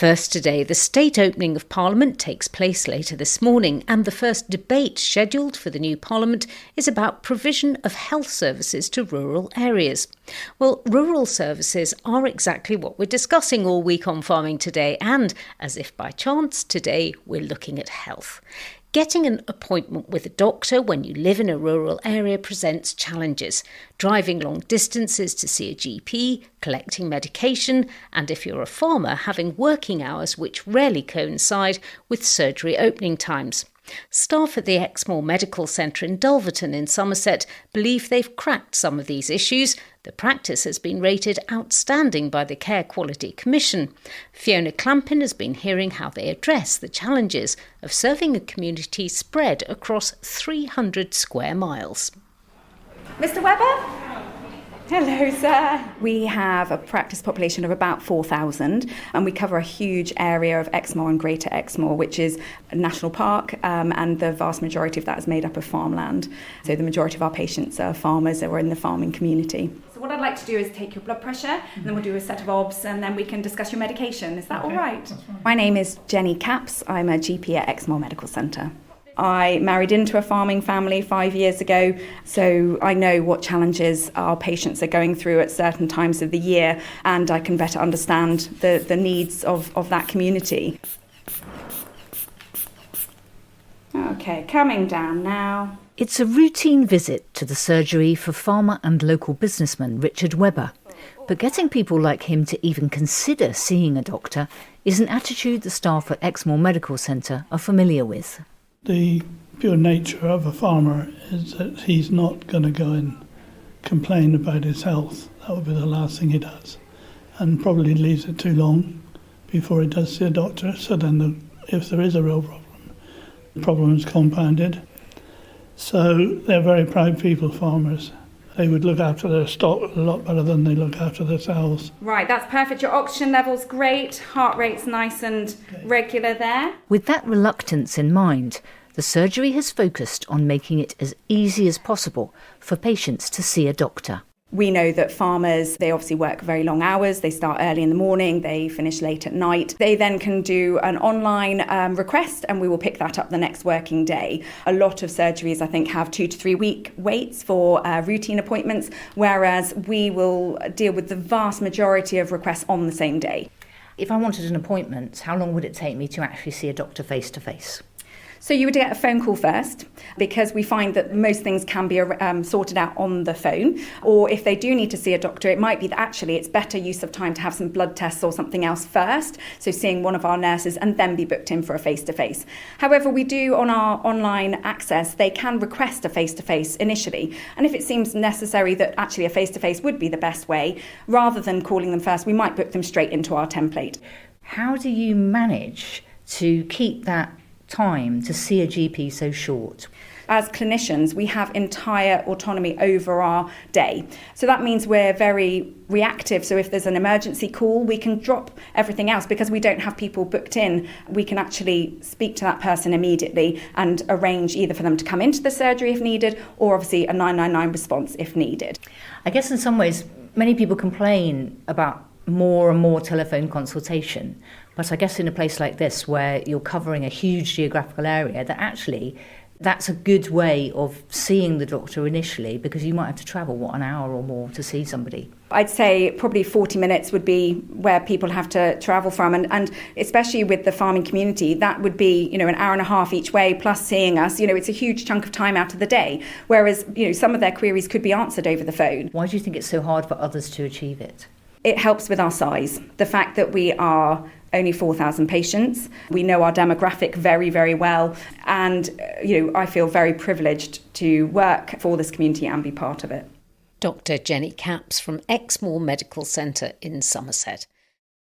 First today, the state opening of Parliament takes place later this morning, and the first debate scheduled for the new Parliament is about provision of health services to rural areas. Well, rural services are exactly what we're discussing all week on Farming Today, and, as if by chance, today we're looking at health. Getting an appointment with a doctor when you live in a rural area presents challenges. Driving long distances to see a GP, collecting medication, and if you're a farmer, having working hours which rarely coincide with surgery opening times. Staff at the Exmoor Medical Centre in Dulverton in Somerset believe they've cracked some of these issues. The practice has been rated outstanding by the Care Quality Commission. Fiona Clampin has been hearing how they address the challenges of serving a community spread across 300 square miles. Mr. Webber? Hello, sir. We have a practice population of about 4,000 and we cover a huge area of Exmoor and Greater Exmoor, which is a national park, and the vast majority of that is made up of farmland. So the majority of our patients are farmers or in the farming community. So what I'd like to do is take your blood pressure and then we'll do a set of obs and then we can discuss your medication. Is that all right? My name is Jenny Capps. I'm a GP at Exmoor Medical Centre. I married into a farming family 5 years ago, so I know what challenges our patients are going through at certain times of the year, and I can better understand the needs of that community. Okay, coming down now. It's a routine visit to the surgery for farmer and local businessman Richard Webber. But getting people like him to even consider seeing a doctor is an attitude the staff at Exmoor Medical Centre are familiar with. The pure nature of a farmer is that he's not going to go and complain about his health. That would be the last thing he does, and probably leaves it too long before he does see a doctor. So then if there is a real problem, the problem is compounded. So they're very proud people, farmers. They would look after their stock a lot better than they look after themselves. Right, that's perfect. Your oxygen level's great, heart rate's nice and regular there. With that reluctance in mind, the surgery has focused on making it as easy as possible for patients to see a doctor. We know that farmers, they obviously work very long hours. They start early in the morning, they finish late at night. They then can do an online request and we will pick that up the next working day. A lot of surgeries, I think, have 2 to 3 week waits for routine appointments, whereas we will deal with the vast majority of requests on the same day. If I wanted an appointment, how long would it take me to actually see a doctor face to face? So you would get a phone call first, because we find that most things can be sorted out on the phone. Or if they do need to see a doctor, it might be that actually it's better use of time to have some blood tests or something else first. So seeing one of our nurses and then be booked in for a face-to-face. However, we do on our online access, they can request a face-to-face initially. And if it seems necessary that actually a face-to-face would be the best way, rather than calling them first, we might book them straight into our template. How do you manage to keep that time to see a GP so short? As clinicians, we have entire autonomy over our day. So that means we're very reactive. So if there's an emergency call, we can drop everything else because we don't have people booked in. We can actually speak to that person immediately and arrange either for them to come into the surgery if needed, or obviously a 999 response if needed. I guess in some ways, many people complain about more and more telephone consultation. But I guess in a place like this, where you're covering a huge geographical area, that actually that's a good way of seeing the doctor initially, because you might have to travel, an hour or more to see somebody. I'd say probably 40 minutes would be where people have to travel from. And especially with the farming community, that would be, an hour and a half each way plus seeing us. It's a huge chunk of time out of the day. Whereas, some of their queries could be answered over the phone. Why do you think it's so hard for others to achieve it? It helps with our size. The fact that we are only 4,000 patients. We know our demographic very, very well. And, I feel very privileged to work for this community and be part of it. Dr. Jenny Capps from Exmoor Medical Centre in Somerset.